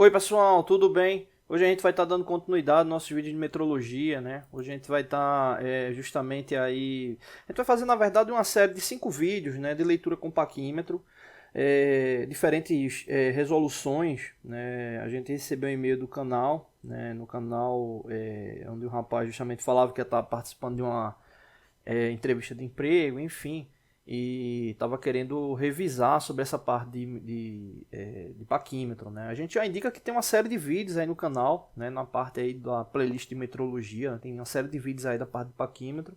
Oi pessoal, tudo bem? Hoje a gente vai estar dando continuidade nos nossos vídeos de metrologia, né? Hoje a gente vai estar justamente aí... A gente vai fazer, na verdade, uma série de 5 vídeos, né, de leitura com paquímetro, diferentes resoluções, né? A gente recebeu um e-mail do canal, né? No canal onde o rapaz justamente falava que ia estar participando de uma entrevista de emprego, enfim, e estava querendo revisar sobre essa parte de paquímetro, né? A gente já indica que tem uma série de vídeos aí no canal, né? Na parte aí da playlist de metrologia, né? Tem uma série de vídeos aí da parte de paquímetro,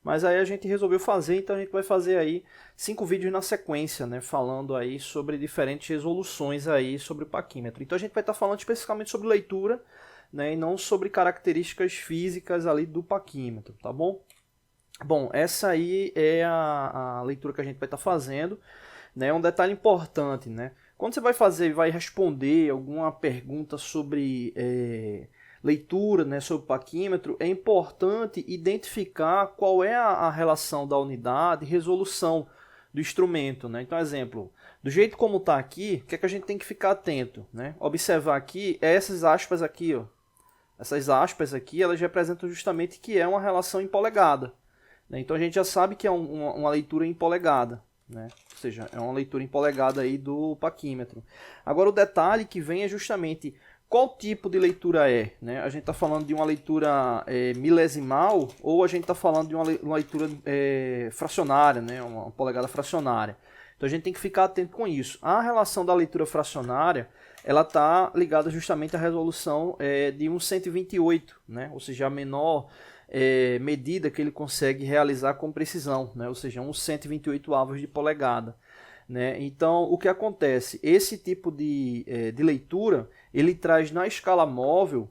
mas aí a gente resolveu fazer, então a gente vai fazer aí 5 vídeos na sequência, né? Falando aí sobre diferentes resoluções aí sobre o paquímetro. Então a gente vai estar falando especificamente sobre leitura, né? E não sobre características físicas ali do paquímetro, tá bom? Bom, essa aí é a leitura que a gente vai estar fazendo, né? Um detalhe importante, né? Quando você vai fazer, vai responder alguma pergunta sobre leitura, né, sobre o paquímetro, é importante identificar qual é a relação da unidade e resolução do instrumento, né? Então, exemplo, do jeito como está aqui, o que é que a gente tem que ficar atento, né? Observar aqui, essas aspas aqui, ó. Essas aspas aqui, elas representam justamente que é uma relação em polegada. Então a gente já sabe que é uma leitura em polegada, né? Ou seja, é uma leitura em polegada aí do paquímetro. Agora o detalhe que vem é justamente qual tipo de leitura é, né? A gente está falando de uma leitura milesimal ou a gente está falando de uma leitura fracionária, né? Uma polegada fracionária. Então a gente tem que ficar atento com isso. A relação da leitura fracionária, ela está ligada justamente à resolução de 1/128, né? Ou seja, a menor medida que ele consegue realizar com precisão, né? Ou seja, 1/128 avos de polegada, né? Então, o que acontece? Esse tipo de leitura, ele traz na escala móvel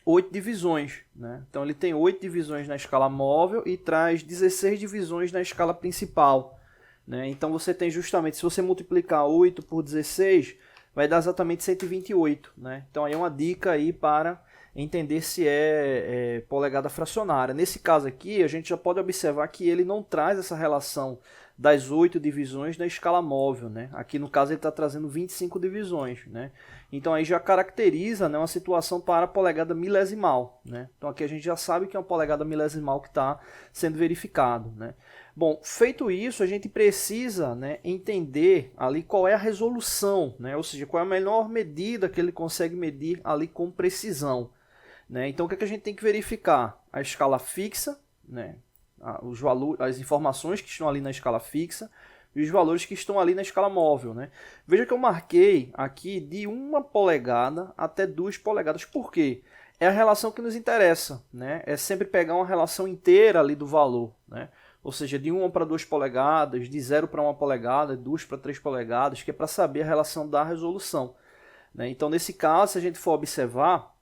8 divisões, né? Então, ele tem 8 divisões na escala móvel e traz 16 divisões na escala principal, né? Então, você tem justamente, se você multiplicar 8 por 16, vai dar exatamente 128, né? Então, aí é uma dica aí para entender se é polegada fracionária. Nesse caso aqui, a gente já pode observar que ele não traz essa relação das 8 divisões na escala móvel, né? Aqui no caso ele está trazendo 25 divisões, né? Então aí já caracteriza, né, uma situação para a polegada milesimal, né? Então aqui a gente já sabe que é uma polegada milesimal que está sendo verificado, né? Bom, feito isso, a gente precisa, né, entender ali qual é a resolução, né? Ou seja, qual é a menor medida que ele consegue medir ali com precisão, né? Então o que é que a gente tem que verificar? A escala fixa, né? Os valores, as informações que estão ali na escala fixa e os valores que estão ali na escala móvel, né? Veja que eu marquei aqui de 1 polegada até 2 polegadas. Por quê? É a relação que nos interessa, né? É sempre pegar uma relação inteira ali do valor, né? Ou seja, de 1 para 2 polegadas, de 0 para 1 polegada, de 2 para 3 polegadas, que é para saber a relação da resolução, né? Então, nesse caso, se a gente for observar,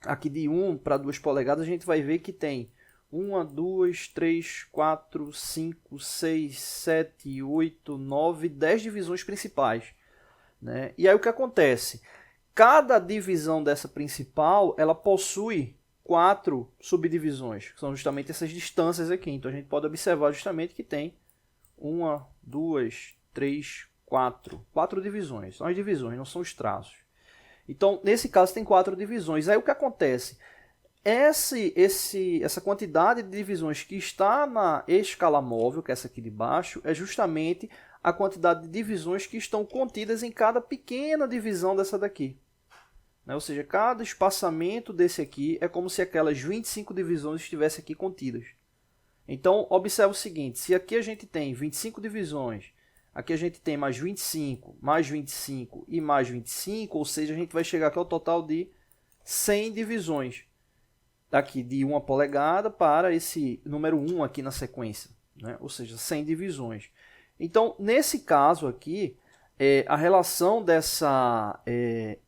aqui de 1 para 2 polegadas, a gente vai ver que tem 1, 2, 3, 4, 5, 6, 7, 8, 9, 10 divisões principais, né? E aí o que acontece? Cada divisão dessa principal, ela possui 4 subdivisões, que são justamente essas distâncias aqui. Então a gente pode observar justamente que tem 1, 2, 3, 4. 4 divisões. São as divisões, não são os traços. Então, nesse caso, tem 4 divisões. Aí o que acontece? Essa quantidade de divisões que está na escala móvel, que é essa aqui de baixo, é justamente a quantidade de divisões que estão contidas em cada pequena divisão dessa daqui, né? Ou seja, cada espaçamento desse aqui é como se aquelas 25 divisões estivessem aqui contidas. Então, observe o seguinte, se aqui a gente tem 25 divisões, aqui a gente tem mais 25 e mais 25, ou seja, a gente vai chegar aqui ao total de 100 divisões. Daqui de 1 polegada para esse número 1 aqui na sequência, né? Ou seja, 100 divisões. Então, nesse caso aqui, a relação dessa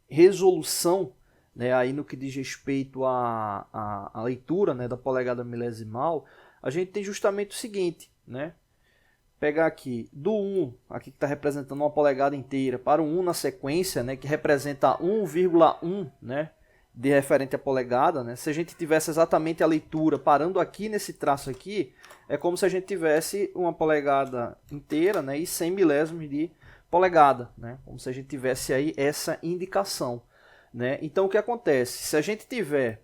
resolução, né, aí no que diz respeito à leitura, né, da polegada milesimal, a gente tem justamente o seguinte, né? Pegar aqui do 1, aqui que está representando uma polegada inteira, para o 1 na sequência, né, que representa 1,1, né? De referente à polegada, né? Se a gente tivesse exatamente a leitura parando aqui nesse traço aqui, é como se a gente tivesse uma polegada inteira, né? E 100 milésimos de polegada, né? Como se a gente tivesse aí essa indicação, né? Então o que acontece? Se a gente tiver,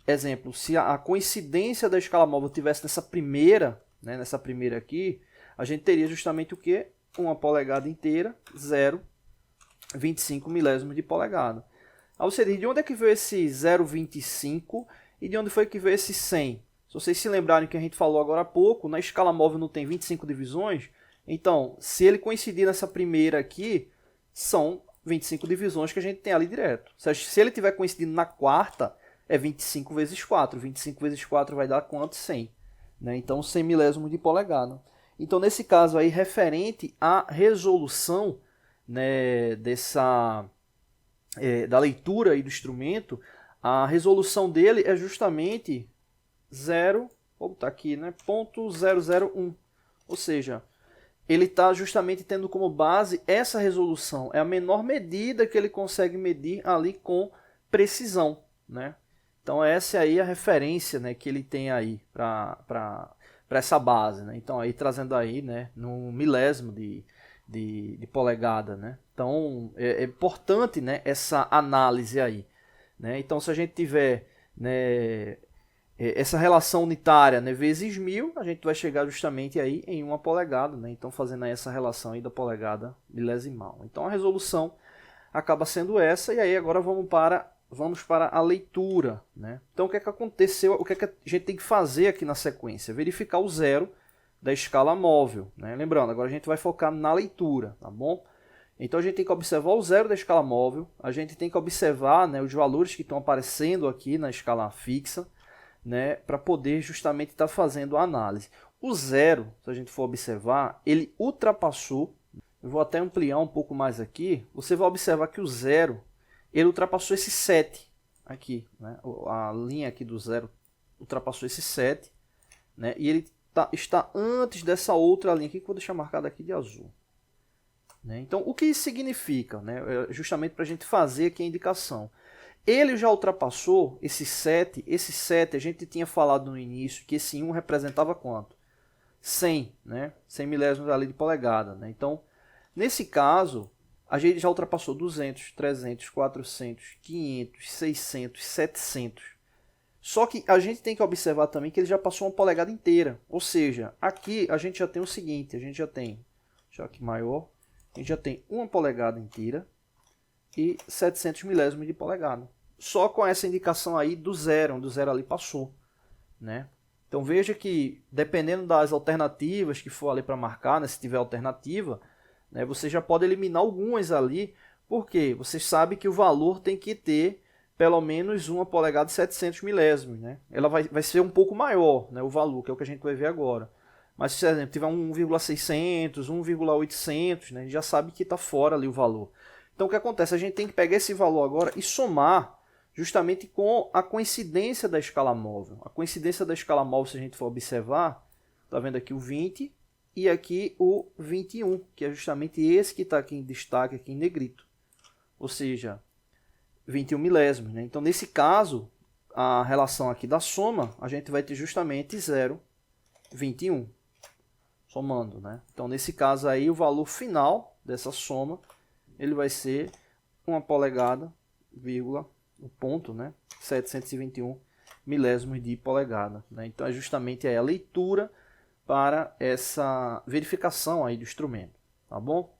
exemplo, se a coincidência da escala móvel tivesse nessa primeira, né, nessa primeira aqui, a gente teria justamente o que? Uma polegada inteira, 0,25 milésimos de polegada. Aí você diz, de onde é que veio esse 0,25 e de onde foi que veio esse 100? Se vocês se lembrarem que a gente falou agora há pouco, na escala móvel não tem 25 divisões, então, se ele coincidir nessa primeira aqui, são 25 divisões que a gente tem ali direto. Se ele tiver coincidindo na quarta, é 25 vezes 4. 25 vezes 4 vai dar quanto? 100. Né? Então, 100 milésimos de polegada. Então, nesse caso aí, referente à resolução, né, da leitura aí do instrumento, a resolução dele é justamente 0, vou botar aqui, né, 0.001. Ou seja, ele está justamente tendo como base essa resolução. É a menor medida que ele consegue medir ali com precisão, né? Então essa aí é a referência, né, que ele tem aí para essa base, né? Então aí trazendo aí, né, no milésimo de polegada, né? Então é importante, né, essa análise aí, né? Então se a gente tiver, né, essa relação unitária, né, vezes 1000, a gente vai chegar justamente aí em uma polegada, né? Então fazendo aí essa relação aí da polegada milesimal. Então a resolução acaba sendo essa, e aí agora vamos para a leitura, né? Então o que é que aconteceu, o que é que a gente tem que fazer aqui na sequência? Verificar o zero da escala móvel, né? Lembrando, agora a gente vai focar na leitura, tá bom? Então a gente tem que observar o zero da escala móvel, a gente tem que observar, né, os valores que estão aparecendo aqui na escala fixa, né, para poder justamente estar fazendo a análise. O zero, se a gente for observar, ele ultrapassou, eu vou até ampliar um pouco mais aqui, você vai observar que o zero, ele ultrapassou esse 7 aqui, né, a linha aqui do zero ultrapassou esse 7, né, e ele está antes dessa outra linha aqui, que eu vou deixar marcada aqui de azul. Né? Então, o que isso significa? Né? Justamente para a gente fazer aqui a indicação. Ele já ultrapassou esse 7. Esse 7 a gente tinha falado no início que esse 1 representava quanto? 100, né? 100 milésimos ali de polegada. Né? Então, nesse caso, a gente já ultrapassou 200, 300, 400, 500, 600, 700. Só que a gente tem que observar também que ele já passou uma polegada inteira. Ou seja, aqui a gente já tem o seguinte, a gente já tem, deixa eu aqui maior, a gente já tem uma polegada inteira e 700 milésimos de polegada. Só com essa indicação aí do zero, onde o zero ali passou, né? Então veja que dependendo das alternativas que for ali para marcar, né, se tiver alternativa, né, você já pode eliminar algumas ali, porque você sabe que o valor tem que ter pelo menos uma polegada de 700 milésimos, né? Ela vai ser um pouco maior, né, o valor, que é o que a gente vai ver agora. Mas se, por exemplo, tiver 1,600, 1,800, né, a gente já sabe que está fora ali o valor. Então o que acontece? A gente tem que pegar esse valor agora e somar justamente com a coincidência da escala móvel. A coincidência da escala móvel, se a gente for observar, está vendo aqui o 20 e aqui o 21, que é justamente esse que está aqui em destaque, aqui em negrito. Ou seja, 21 milésimos. Né? Então nesse caso, a relação aqui da soma, a gente vai ter justamente 0,21. Somando, né? Então nesse caso aí, o valor final dessa soma ele vai ser uma polegada, vírgula, o ponto, né? 721 milésimos de polegada. Né? Então é justamente aí a leitura para essa verificação aí do instrumento, tá bom?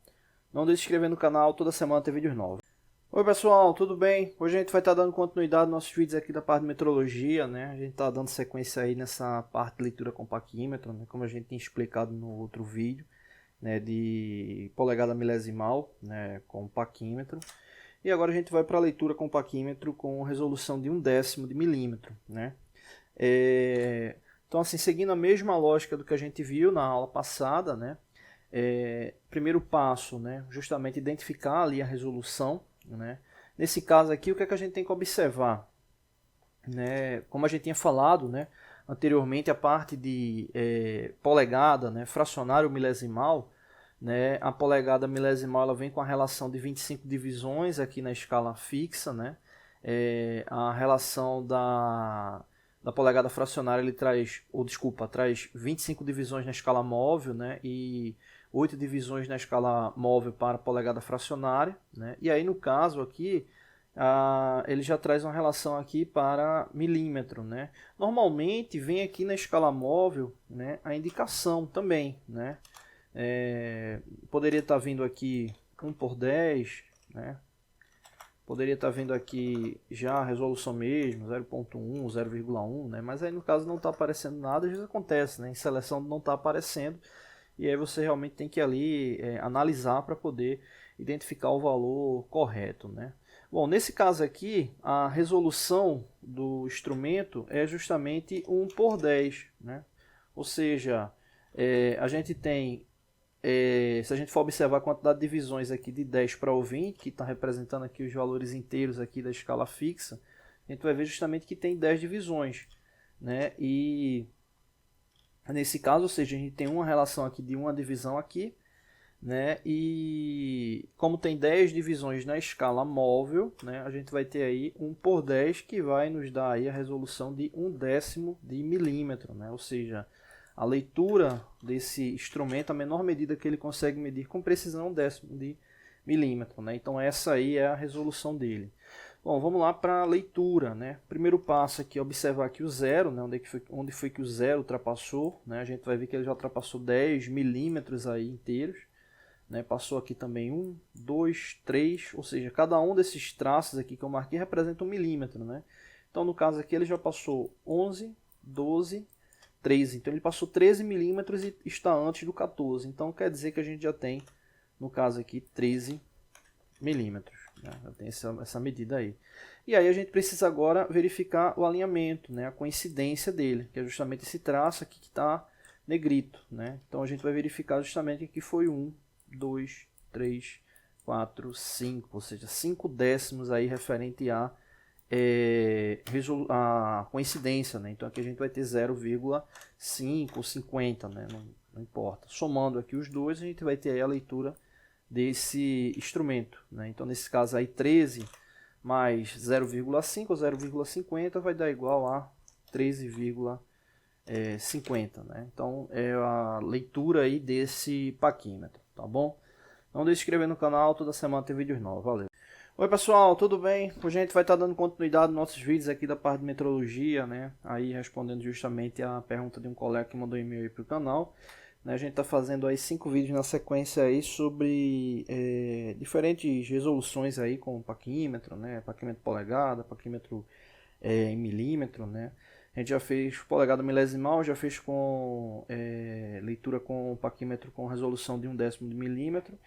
Não deixe de se inscrever no canal, toda semana tem vídeos novos. Oi pessoal, tudo bem? Hoje a gente vai estar dando continuidade aos nossos vídeos aqui da parte de metrologia, né? A gente está dando sequência aí nessa parte de leitura com paquímetro, né? Como a gente tinha explicado no outro vídeo, né? De polegada milesimal, né? Com paquímetro. E agora a gente vai para a leitura com paquímetro com resolução de 1/10 de milímetro, né? Então assim, seguindo a mesma lógica do que a gente viu na aula passada, né? Primeiro passo, né? Justamente identificar ali a resolução. Né? Nesse caso aqui, o que é que a gente tem que observar? Né? Como a gente tinha falado, né, anteriormente, a parte de polegada, né, fracionário milesimal, né, a polegada milesimal ela vem com a relação de 25 divisões aqui na escala fixa. Né? A relação da polegada fracionária ele traz 25 divisões na escala móvel, né, e 8 divisões na escala móvel para polegada fracionária, né? E aí no caso aqui, ele já traz uma relação aqui para milímetro, né? Normalmente vem aqui na escala móvel, né, a indicação também, né? Poderia estar vindo aqui 1/10, né? Poderia estar vindo aqui já a resolução mesmo, 0.1, 0,1, né? Mas aí no caso não está aparecendo nada, às vezes acontece, né? Em seleção não está aparecendo, e aí você realmente tem que ali analisar para poder identificar o valor correto, né? Bom, nesse caso aqui, a resolução do instrumento é justamente 1/10, né? Ou seja, a gente tem, se a gente for observar a quantidade de divisões aqui de 10 para o 20, que está representando aqui os valores inteiros aqui da escala fixa, a gente vai ver justamente que tem 10 divisões, né? E nesse caso, ou seja, a gente tem uma relação aqui de uma divisão aqui, né? E como tem 10 divisões na escala móvel, né, a gente vai ter aí 1/10, que vai nos dar aí a resolução de 1/10 de milímetro, né? Ou seja, a leitura desse instrumento, a menor medida que ele consegue medir com precisão, 1/10 de milímetro, né? Então essa aí é a resolução dele. Bom, vamos lá para a leitura, né? Primeiro passo aqui é observar aqui o zero, né? Onde foi que o zero ultrapassou, né? A gente vai ver que ele já ultrapassou 10 milímetros aí inteiros, né? Passou aqui também 1, 2, 3, ou seja, cada um desses traços aqui que eu marquei representa 1 milímetro, né? Então no caso aqui ele já passou 11, 12, 13, então ele passou 13 milímetros e está antes do 14, então quer dizer que a gente já tem, no caso aqui, 13 milímetros, né? Já tem essa medida aí. E aí a gente precisa agora verificar o alinhamento, né? A coincidência dele, que é justamente esse traço aqui que está negrito, né? Então a gente vai verificar justamente que foi 1, 2, 3, 4, 5, ou seja, 5 décimos aí referente a coincidência, né? Então aqui a gente vai ter 0,5 ou 50, né? Não importa. Somando aqui os dois, a gente vai ter aí a leitura desse instrumento, né? Então nesse caso aí 13 mais 0,5 ou 0,50 vai dar igual a 13,50, né? Então é a leitura aí desse paquímetro, tá bom? Não deixe de se inscrever no canal, toda semana tem vídeos novos, valeu! Oi pessoal, tudo bem? Hoje a gente vai estar dando continuidade nos nossos vídeos aqui da parte de metrologia, né? Aí respondendo justamente a pergunta de um colega que mandou e-mail aí para o canal, né? A gente está fazendo aí 5 vídeos na sequência aí sobre diferentes resoluções aí com paquímetro, né? Paquímetro polegada, paquímetro em milímetro, né? A gente já fez polegada milesimal, já fez com leitura com paquímetro com resolução de 1/10 de milímetro.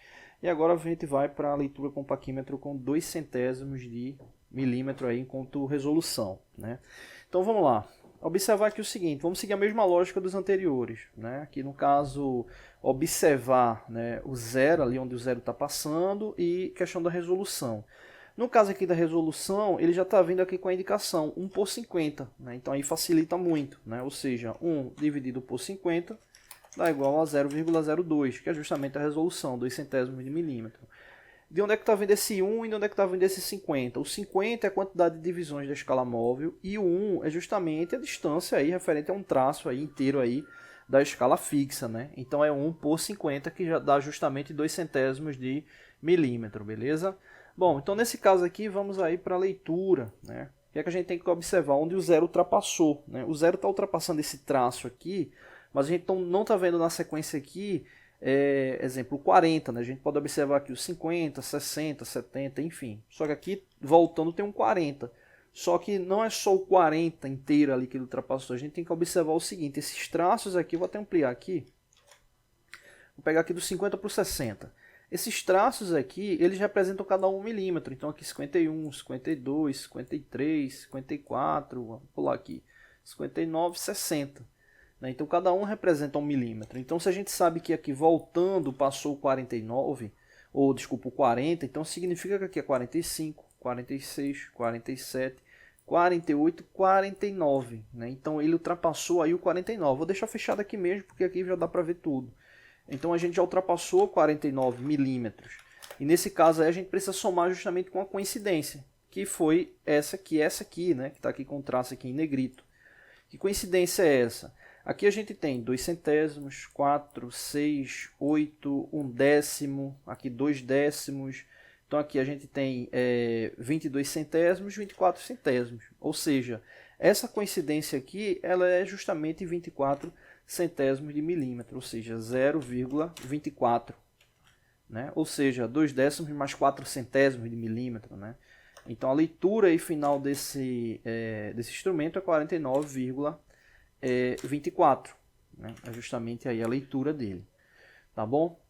E agora a gente vai para a leitura com paquímetro com 0,02 de milímetro aí enquanto resolução, né? Então vamos lá. Observar aqui o seguinte, vamos seguir a mesma lógica dos anteriores, né? Aqui no caso, observar, né, o zero, ali onde o zero está passando, e questão da resolução. No caso aqui da resolução, ele já está vindo aqui com a indicação 1/50, né? Então aí facilita muito, né? Ou seja, 1 dividido por 50 dá igual a 0,02, que é justamente a resolução, 0,02 de milímetro. De onde é que está vindo esse 1 e de onde é que está vindo esse 50? O 50 é a quantidade de divisões da escala móvel e o 1 é justamente a distância aí referente a um traço aí inteiro aí da escala fixa, né? Então é 1/50, que já dá justamente 0,02 de milímetro, beleza? Bom, então nesse caso aqui vamos aí para a leitura, né? O que é que a gente tem que observar? Onde o zero ultrapassou, né? O zero está ultrapassando esse traço aqui, mas a gente não está vendo na sequência aqui, exemplo, o 40, né? A gente pode observar aqui os 50, 60, 70, enfim. Só que aqui, voltando, tem um 40. Só que não é só o 40 inteiro ali que ele ultrapassou. A gente tem que observar o seguinte, esses traços aqui, vou até ampliar aqui. Vou pegar aqui do 50 para o 60. Esses traços aqui, eles representam cada um 1 milímetro. Então aqui 51, 52, 53, 54, vamos pular aqui, 59, 60. Então cada um representa 1 milímetro. Então se a gente sabe que aqui voltando passou o 49, ou desculpa, o 40, então significa que aqui é 45, 46, 47, 48, 49. Né? Então ele ultrapassou aí o 49. Vou deixar fechado aqui mesmo, porque aqui já dá para ver tudo. Então a gente já ultrapassou 49 milímetros. E nesse caso aí a gente precisa somar justamente com a coincidência, que foi essa aqui, né? Que está aqui com o traço aqui em negrito. Que coincidência é essa? Aqui a gente tem 2 centésimos, 4, 6, 8, 1 décimo, aqui 2 décimos. Então aqui a gente tem 22 centésimos, 24 centésimos. Ou seja, essa coincidência aqui ela é justamente 24 centésimos de milímetro, ou seja, 0,24. Né? Ou seja, 2 décimos mais 4 centésimos de milímetro. Né? Então a leitura aí final desse instrumento é 49,24. Né? É justamente aí a leitura dele. Tá bom?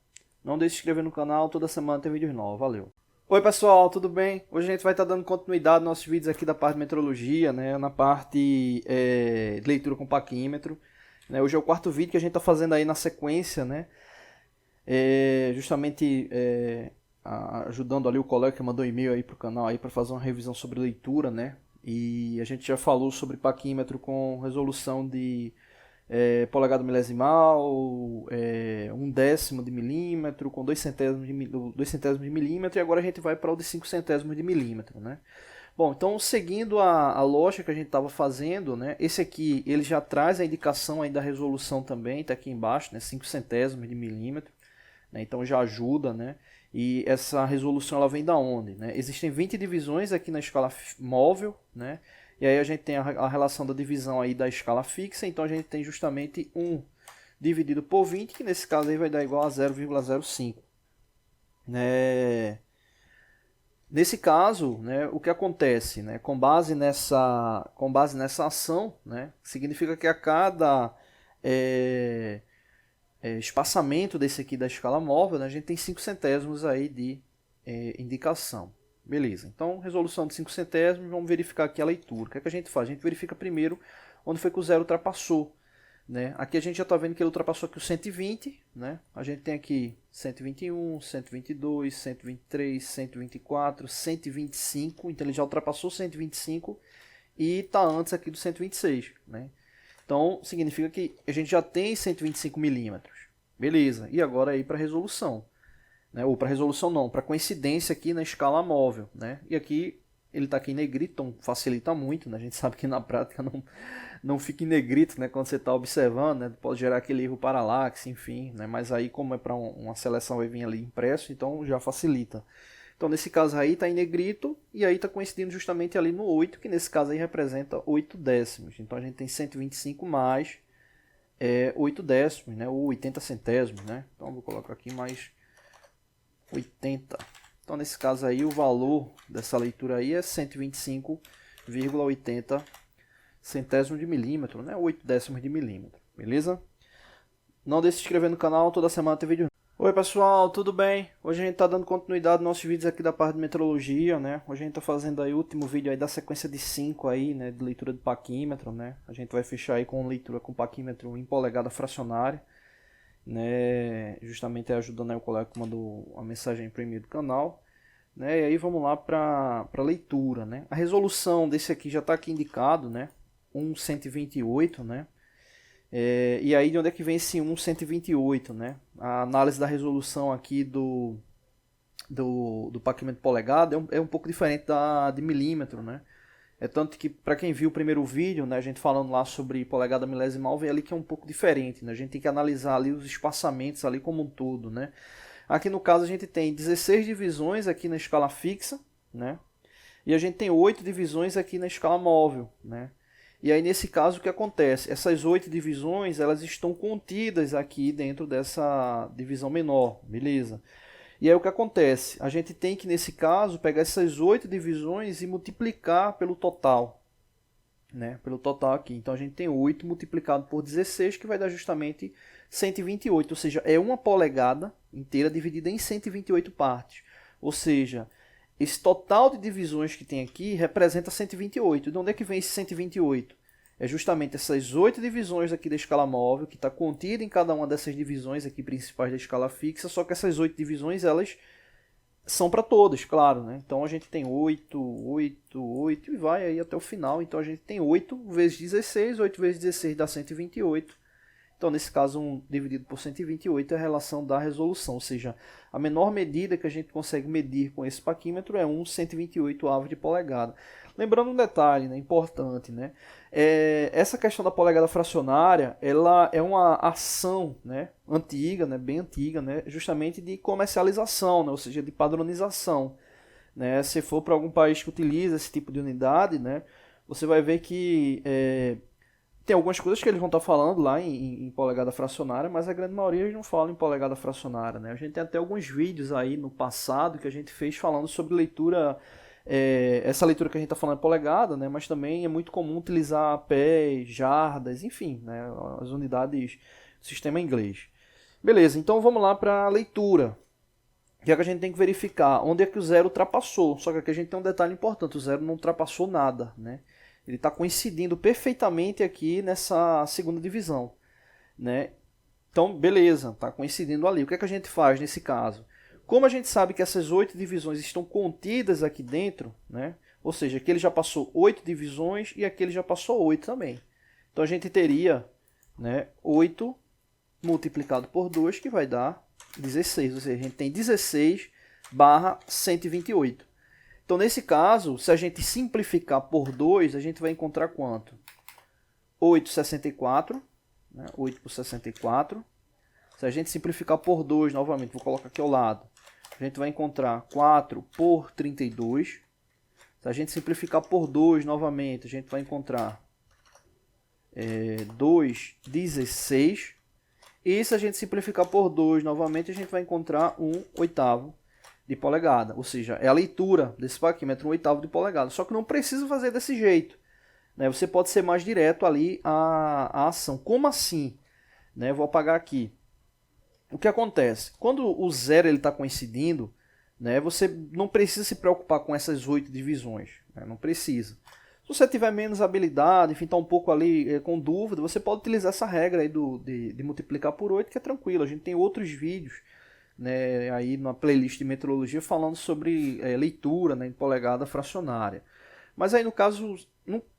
Não deixe de se inscrever no canal, toda semana tem vídeos novos. Valeu! Oi pessoal, tudo bem? Hoje a gente vai estar dando continuidade aos nossos vídeos aqui da parte de metrologia, né? Na parte de leitura com paquímetro. Né? Hoje é o quarto vídeo que a gente está fazendo aí na sequência, né? Justamente ajudando ali o colega que mandou um e-mail aí para o canal aí para fazer uma revisão sobre leitura, né? E a gente já falou sobre paquímetro com resolução de polegada milesimal, 1 décimo de milímetro, com 2 centésimos de milímetro, e agora a gente vai para o de 5 centésimos de milímetro, né? Bom, então seguindo a lógica que a gente estava fazendo, né? Esse aqui ele já traz a indicação aí da resolução também, está aqui embaixo, né? 5 centésimos de milímetro, né? Então já ajuda, né? E essa resolução ela vem da onde? Né? Existem 20 divisões aqui na escala móvel, né? E aí a gente tem a relação da divisão aí da escala fixa, então a gente tem justamente 1 dividido por 20, que nesse caso aí vai dar igual a 0,05. Nesse caso, né, o que acontece? Né, com base nessa ação, né, significa que a cada espaçamento desse aqui da escala móvel, né, a gente tem 5 centésimos aí de indicação. Beleza, então resolução de 5 centésimos, vamos verificar aqui a leitura. O que é que a gente faz? A gente verifica primeiro onde foi que o zero ultrapassou. Né? Aqui a gente já está vendo que ele ultrapassou aqui o 120. Né? A gente tem aqui 121, 122, 123, 124, 125. Então ele já ultrapassou 125 e está antes aqui do 126. Né? Então significa que a gente já tem 125 milímetros. Beleza, e agora aí para resolução. Né? Ou para resolução não, para coincidência aqui na escala móvel. Né? E aqui ele está aqui em negrito, então facilita muito. Né? A gente sabe que na prática não fica em negrito, né? Quando você está observando, né? Pode gerar aquele erro paralaxe, enfim. Né? Mas aí como é para uma seleção vai vir ali impresso, então já facilita. Então nesse caso aí está em negrito e aí está coincidindo justamente ali no 8, que nesse caso aí representa 8 décimos. Então a gente tem 125 mais 8 décimos, né? Ou 80 centésimos. Né? Então vou colocar aqui mais 80. Então nesse caso aí o valor dessa leitura aí é 125,80 centésimos de milímetro, né? 8 décimos de milímetro, beleza? Não deixe de se inscrever no canal, toda semana tem vídeo. Oi pessoal, tudo bem? Hoje a gente está dando continuidade aos nossos vídeos aqui da parte de metrologia, né? Hoje a gente está fazendo aí o último vídeo aí da sequência de 5 aí, né? De leitura de paquímetro, né? A gente vai fechar aí com leitura com paquímetro em polegada fracionária. Né, justamente ajudando aí o colega que mandou a mensagem para o e-mail do canal, né, e aí vamos lá para a leitura, né, a resolução desse aqui já está aqui indicado, né, 1,128, né, e aí de onde é que vem esse 1,128, né, a análise da resolução aqui do paquímetro polegada é um pouco diferente da de milímetro, né. É tanto que, para quem viu o primeiro vídeo, né, a gente falando lá sobre polegada milesimal, vê ali que é um pouco diferente. Né? A gente tem que analisar ali os espaçamentos ali como um todo. Né? Aqui no caso a gente tem 16 divisões aqui na escala fixa, né? E a gente tem 8 divisões aqui na escala móvel. Né? E aí nesse caso o que acontece? Essas 8 divisões elas estão contidas aqui dentro dessa divisão menor, beleza? E aí o que acontece? A gente tem que, nesse caso, pegar essas 8 divisões e multiplicar pelo total. Né? Pelo total aqui. Então a gente tem 8 multiplicado por 16, que vai dar justamente 128. Ou seja, é uma polegada inteira dividida em 128 partes. Ou seja, esse total de divisões que tem aqui representa 128. De onde é que vem esse 128? É justamente essas 8 divisões aqui da escala móvel, que está contida em cada uma dessas divisões aqui principais da escala fixa, só que essas 8 divisões, elas são para todas, claro, né? Então a gente tem 8, 8, 8 e vai aí até o final. Então a gente tem 8 vezes 16, 8 vezes 16 dá 128. Então, nesse caso, 1 dividido por 128 é a relação da resolução, ou seja, a menor medida que a gente consegue medir com esse paquímetro é 1/128 de polegada. Lembrando um detalhe, né, importante, né? Essa questão da polegada fracionária, ela é uma ação, né, antiga, né, bem antiga, né, justamente de comercialização, né, ou seja, de padronização. Né? Se for para algum país que utiliza esse tipo de unidade, né, você vai ver que tem algumas coisas que eles vão estar falando lá em polegada fracionária, mas a grande maioria eles não falam em polegada fracionária. Né? A gente tem até alguns vídeos aí no passado que a gente fez falando sobre leitura, essa leitura que a gente está falando é polegada, né? Mas também é muito comum utilizar pés, jardas, enfim, né? As unidades do sistema inglês. Beleza, então vamos lá para a leitura. Que é que a gente tem que verificar onde é que o zero ultrapassou. Só que aqui a gente tem um detalhe importante, o zero não ultrapassou nada, né? Ele está coincidindo perfeitamente aqui nessa segunda divisão, né? Então, beleza, está coincidindo ali. O que é que a gente faz nesse caso? Como a gente sabe que essas 8 divisões estão contidas aqui dentro, né? Ou seja, aqui ele já passou 8 divisões e aqui ele já passou 8 também. Então a gente teria, né, 8 multiplicado por 2, que vai dar 16. Ou seja, a gente tem 16 barra 128. Então, nesse caso, se a gente simplificar por 2, a gente vai encontrar quanto? 8,64. Né? 8 por 64. Se a gente simplificar por 2, novamente, vou colocar aqui ao lado, a gente vai encontrar 4 por 32. Se a gente simplificar por 2, novamente, a gente vai encontrar 2,16. E se a gente simplificar por 2, novamente, a gente vai encontrar 1/8 de polegada. Ou seja, é a leitura desse paquímetro, 1/8 de polegada. Só que não precisa fazer desse jeito. Né? Você pode ser mais direto ali a ação. Como assim? Né? Vou apagar aqui. O que acontece? Quando o zero está coincidindo, né, você não precisa se preocupar com essas 8 divisões. Né? Não precisa. Se você tiver menos habilidade, enfim, está um pouco ali com dúvida, você pode utilizar essa regra aí de multiplicar por 8, que é tranquilo. A gente tem outros vídeos, né, aí na playlist de metrologia falando sobre leitura, né, em polegada fracionária. Mas aí no caso,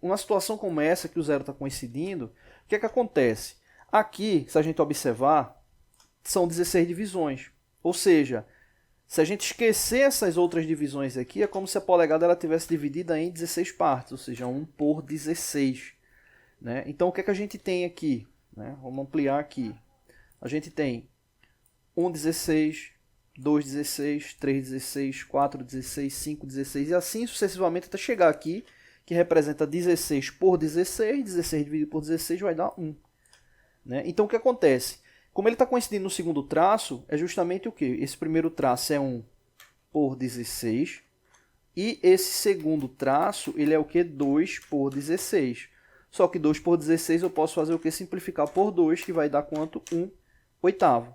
numa situação como essa, que o zero está coincidindo, o que é que acontece? Aqui, se a gente observar, são 16 divisões. Ou seja, se a gente esquecer essas outras divisões aqui, é como se a polegada ela tivesse dividida em 16 partes, ou seja, 1 por 16. Né? Então, o que é que a gente tem aqui? Né? Vamos ampliar aqui. A gente tem 1,16, 2,16, 3,16, 4,16, 5,16 e assim sucessivamente até chegar aqui, que representa 16 por 16, 16 dividido por 16 vai dar 1. Né? Então, o que acontece? Como ele está coincidindo no segundo traço, é justamente o que? Esse primeiro traço é 1 por 16. E esse segundo traço, ele é o que? 2 por 16. Só que 2 por 16 eu posso fazer o que? Simplificar por 2, que vai dar quanto? 1/8.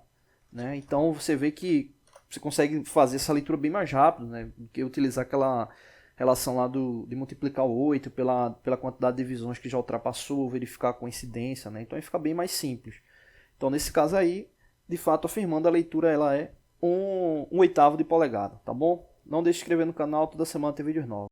Né? Então você vê que você consegue fazer essa leitura bem mais rápido, né? Do que utilizar aquela relação lá de multiplicar o 8 pela quantidade de divisões que já ultrapassou, verificar a coincidência. Né? Então aí fica bem mais simples. Então, nesse caso aí, de fato, afirmando, a leitura ela é 1/8 de polegada, tá bom? Não deixe de se inscrever no canal, toda semana tem vídeos novos.